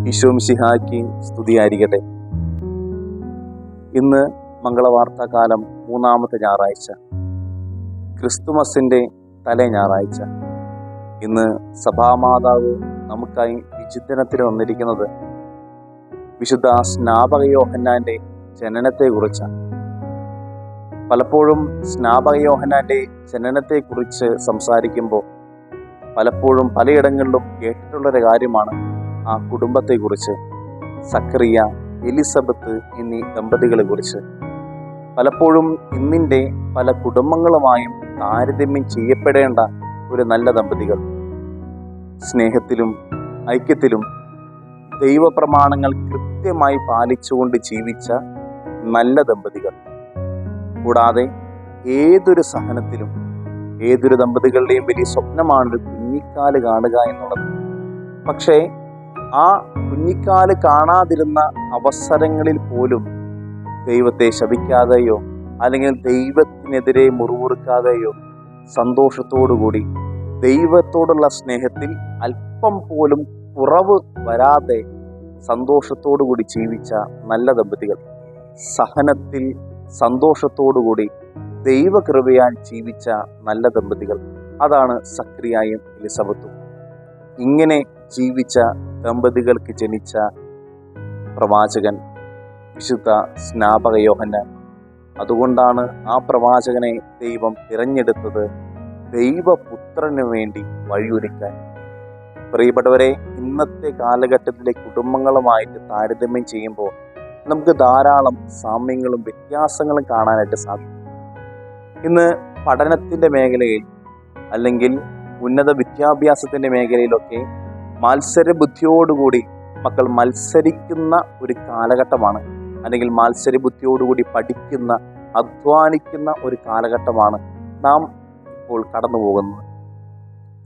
ഈശോ മിശിഹായ്ക്ക് സ്തുതിയായിരിക്കട്ടെ. ഇന്ന് മംഗളവാർത്താകാലം 3-ാമത്തെ ഞായറാഴ്ച, ക്രിസ്തുമസിൻ്റെ തലേ ഞായറാഴ്ച. ഇന്ന് സഭാമാതാവ് നമുക്കായി വിചിന്തനത്തിന് വന്നിരിക്കുന്നത് വിശുദ്ധ സ്നാപക യോഹന്നാൻ്റെ ജനനത്തെക്കുറിച്ചാണ്. പലപ്പോഴും സ്നാപക യോഹന്നാൻ്റെ ജനനത്തെക്കുറിച്ച് സംസാരിക്കുമ്പോൾ പലപ്പോഴും പലയിടങ്ങളിലും കേട്ടിട്ടുള്ളൊരു കാര്യമാണ് ആ കുടുംബത്തെക്കുറിച്ച്, സക്കറിയ, എലിസബത്ത് എന്നീ ദമ്പതികളെ കുറിച്ച്. പലപ്പോഴും ഇന്നിൻ്റെ പല കുടുംബങ്ങളുമായും താരതമ്യം ചെയ്യപ്പെടേണ്ട ഒരു നല്ല ദമ്പതികൾ, സ്നേഹത്തിലും ഐക്യത്തിലും ദൈവപ്രമാണങ്ങൾ കൃത്യമായി പാലിച്ചുകൊണ്ട് ജീവിച്ച നല്ല ദമ്പതികൾ. കൂടാതെ ഏതൊരു സഹനത്തിലും ഏതൊരു ദമ്പതികളുടെയും വലിയ സ്വപ്നമാണ് ഒരു കുഞ്ഞിക്കാല് കാണുക എന്നുള്ളത്. പക്ഷേ ആ കുഞ്ഞിക്കാല് കാണാതിരുന്ന അവസരങ്ങളിൽ പോലും ദൈവത്തെ ശപിക്കാതെയോ അല്ലെങ്കിൽ ദൈവത്തിനെതിരെ മുറിവുറുക്കാതെയോ സന്തോഷത്തോടുകൂടി ദൈവത്തോടുള്ള സ്നേഹത്തിൽ അല്പം പോലും കുറവ് വരാതെ സന്തോഷത്തോടുകൂടി ജീവിച്ച നല്ല ദമ്പതികൾ, സഹനത്തിൽ സന്തോഷത്തോടുകൂടി ദൈവകൃപയാൽ ജീവിച്ച നല്ല ദമ്പതികൾ, അതാണ് സക്കറിയായും എലിസബത്തും. ഇങ്ങനെ ജീവിച്ച ദമ്പതികൾക്ക് ജനിച്ച പ്രവാചകൻ വിശുദ്ധ സ്നാപക യോഹന്നാൻ. അതുകൊണ്ടാണ് ആ പ്രവാചകനെ ദൈവം തിരഞ്ഞെടുത്തത് ദൈവപുത്രന് വേണ്ടി വഴിയൊരുക്കാൻ. പ്രിയപ്പെട്ടവരെ, ഇന്നത്തെ കാലഘട്ടത്തിലെ കുടുംബങ്ങളുമായിട്ട് താരതമ്യം ചെയ്യുമ്പോൾ നമുക്ക് ധാരാളം സാമ്യങ്ങളും വ്യത്യാസങ്ങളും കാണാനായിട്ട് സാധിക്കും. ഇന്ന് പഠനത്തിൻ്റെ മേഖലയിൽ അല്ലെങ്കിൽ ഉന്നത വിദ്യാഭ്യാസത്തിൻ്റെ മേഖലയിലൊക്കെ മത്സരബുദ്ധിയോടുകൂടി മക്കൾ മത്സരിക്കുന്ന ഒരു കാലഘട്ടമാണ്, അല്ലെങ്കിൽ മത്സരബുദ്ധിയോടുകൂടി പഠിക്കുന്ന, അധ്വാനിക്കുന്ന ഒരു കാലഘട്ടമാണ് നാം ഇപ്പോൾ കടന്നു പോകുന്നത്.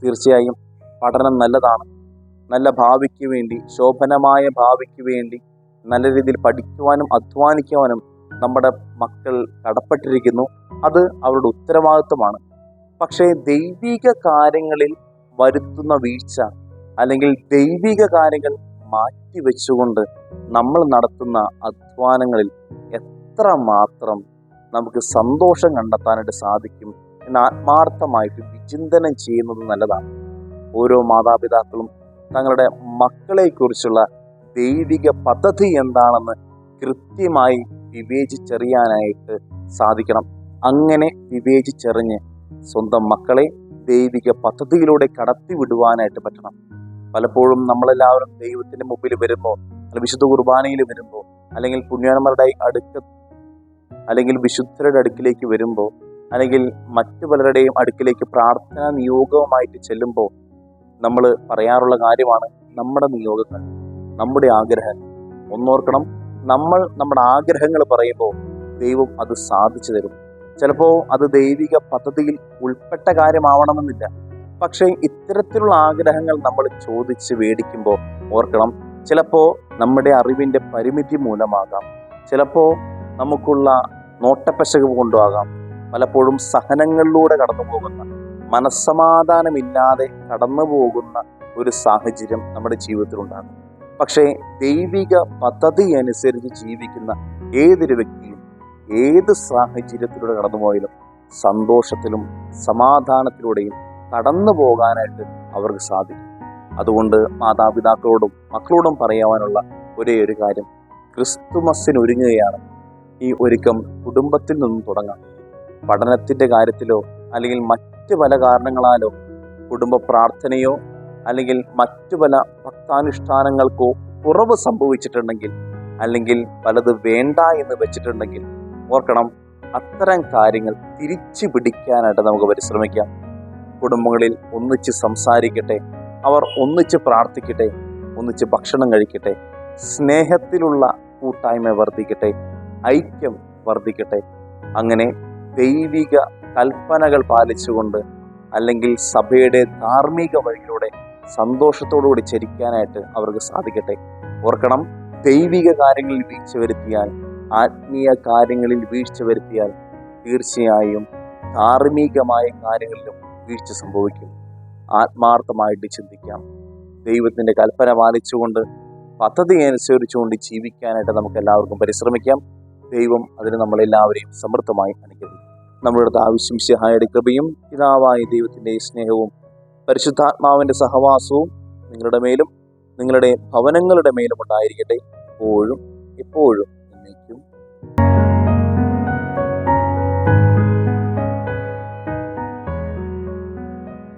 തീർച്ചയായും പഠനം നല്ലതാണ്. നല്ല ഭാവിക്ക് വേണ്ടി, ശോഭനമായ ഭാവിക്ക് വേണ്ടി നല്ല രീതിയിൽ പഠിക്കുവാനും അധ്വാനിക്കുവാനും നമ്മുടെ മക്കൾ കടപ്പെട്ടിരിക്കുന്നു. അത് അവരുടെ ഉത്തരവാദിത്വമാണ്. പക്ഷേ ദൈവിക കാര്യങ്ങളിൽ വരുത്തുന്ന വീഴ്ച അല്ലെങ്കിൽ ദൈവിക കാര്യങ്ങൾ മാറ്റിവെച്ചുകൊണ്ട് നമ്മൾ നടത്തുന്ന അധ്വാനങ്ങളിൽ എത്രമാത്രം നമുക്ക് സന്തോഷം കണ്ടെത്താനായിട്ട് സാധിക്കും എന്ന് ആത്മാർത്ഥമായിട്ട് വിചിന്തനം ചെയ്യുന്നത് നല്ലതാണ്. ഓരോ മാതാപിതാക്കളും തങ്ങളുടെ മക്കളെക്കുറിച്ചുള്ള ദൈവിക പദ്ധതി എന്താണെന്ന് കൃത്യമായി വിവേചിച്ചറിയാനായിട്ട് സാധിക്കണം. അങ്ങനെ വിവേചിച്ചറിഞ്ഞ് സ്വന്തം മക്കളെ ദൈവിക പദ്ധതിയിലൂടെ കടത്തിവിടുവാനായിട്ട് പറ്റണം. പലപ്പോഴും നമ്മളെല്ലാവരും ദൈവത്തിൻ്റെ മുമ്പിൽ വരുമ്പോൾ, അല്ലെങ്കിൽ വിശുദ്ധ കുർബാനയിൽ വരുമ്പോൾ, അല്ലെങ്കിൽ പുണ്യാന്മാരുടെ അല്ലെങ്കിൽ വിശുദ്ധരുടെ അടുക്കിലേക്ക് വരുമ്പോൾ, അല്ലെങ്കിൽ മറ്റു പലരുടെയും അടുക്കിലേക്ക് പ്രാർത്ഥനാ നിയോഗവുമായിട്ട് ചെല്ലുമ്പോൾ നമ്മൾ പറയാറുള്ള കാര്യമാണ് നമ്മുടെ നിയോഗങ്ങൾ, നമ്മുടെ ആഗ്രഹങ്ങൾ. ഒന്നോർക്കണം, നമ്മൾ നമ്മുടെ ആഗ്രഹങ്ങൾ പറയുമ്പോൾ ദൈവം അത് സാധിച്ചു തരും. ചിലപ്പോൾ അത് ദൈവിക പദ്ധതിയിൽ ഉൾപ്പെട്ട കാര്യമാവണമെന്നില്ല. പക്ഷേ ഇത്തരത്തിലുള്ള ആഗ്രഹങ്ങൾ നമ്മൾ ചോദിച്ച് മേടിക്കുമ്പോൾ ഓർക്കണം, ചിലപ്പോൾ നമ്മുടെ അറിവിൻ്റെ പരിമിതി മൂലമാകാം, ചിലപ്പോൾ നമുക്കുള്ള നോട്ടപ്പശക് കൊണ്ടുമാകാം, പലപ്പോഴും സഹനങ്ങളിലൂടെ കടന്നു പോകുന്ന, മനസ്സമാധാനമില്ലാതെ കടന്നു പോകുന്ന ഒരു സാഹചര്യം നമ്മുടെ ജീവിതത്തിലുണ്ടാകും. പക്ഷേ ദൈവിക പദ്ധതി അനുസരിച്ച് ജീവിക്കുന്ന ഏതൊരു വ്യക്തിയും ഏത് സാഹചര്യത്തിലൂടെ കടന്നുപോയാലും സന്തോഷത്തിലും സമാധാനത്തിലൂടെയും കടന്നു പോകാനായിട്ട് അവർക്ക് സാധിക്കും. അതുകൊണ്ട് മാതാപിതാക്കളോടും മക്കളോടും പറയാനുള്ള ഒരേ ഒരു കാര്യം, ക്രിസ്തുമസിന് ഒരുങ്ങുകയാണ്. ഈ ഒരുക്കം കുടുംബത്തിൽ നിന്നും തുടങ്ങാം. പഠനത്തിൻ്റെ കാര്യത്തിലോ അല്ലെങ്കിൽ മറ്റ് പല കാരണങ്ങളാലോ കുടുംബ പ്രാർത്ഥനയോ അല്ലെങ്കിൽ മറ്റു പല ഭക്താനുഷ്ഠാനങ്ങൾക്കോ കുറവ് സംഭവിച്ചിട്ടുണ്ടെങ്കിൽ, അല്ലെങ്കിൽ പലത് വേണ്ട എന്ന് വെച്ചിട്ടുണ്ടെങ്കിൽ ഓർക്കണം, അത്തരം കാര്യങ്ങൾ തിരിച്ചു പിടിക്കാനായിട്ട് നമുക്ക് പരിശ്രമിക്കാം. കുടുംബങ്ങളിൽ ഒന്നിച്ച് സംസാരിക്കട്ടെ, അവർ ഒന്നിച്ച് പ്രാർത്ഥിക്കട്ടെ, ഒന്നിച്ച് ഭക്ഷണം കഴിക്കട്ടെ, സ്നേഹത്തിലുള്ള കൂട്ടായ്മ വർദ്ധിക്കട്ടെ, ഐക്യം വർദ്ധിക്കട്ടെ. അങ്ങനെ ദൈവിക കൽപ്പനകൾ പാലിച്ചുകൊണ്ട് അല്ലെങ്കിൽ സഭയുടെ ധാർമ്മിക വഴിയിലൂടെ സന്തോഷത്തോടുകൂടി ചരിക്കാനായിട്ട് അവർക്ക് സാധിക്കട്ടെ. ഓർക്കണം, ദൈവിക കാര്യങ്ങളിൽ വീഴ്ച വരുത്തിയാൽ, ആത്മീയ കാര്യങ്ങളിൽ വീഴ്ച വരുത്തിയാൽ തീർച്ചയായും ധാർമ്മികമായ കാര്യങ്ങളിലും വീഴ്ച സംഭവിക്കും. ആത്മാർത്ഥമായിട്ട് ചിന്തിക്കാം. ദൈവത്തിൻ്റെ കൽപ്പന പാലിച്ചുകൊണ്ട് പദ്ധതി അനുസരിച്ചുകൊണ്ട് ജീവിക്കാനായിട്ട് നമുക്ക് എല്ലാവർക്കും പരിശ്രമിക്കാം. ദൈവം അതിന് നമ്മളെല്ലാവരെയും സമൃദ്ധമായി അനുഗ്രഹിക്കും. നമ്മളുടെ ആവശ്യം കൃപയും പിതാവായ ദൈവത്തിൻ്റെ സ്നേഹവും പരിശുദ്ധാത്മാവിൻ്റെ സഹവാസവും നിങ്ങളുടെ മേലും നിങ്ങളുടെ ഭവനങ്ങളുടെ മേലും ഉണ്ടായിരിക്കട്ടെ, എപ്പോഴും എപ്പോഴും എന്നേക്കും.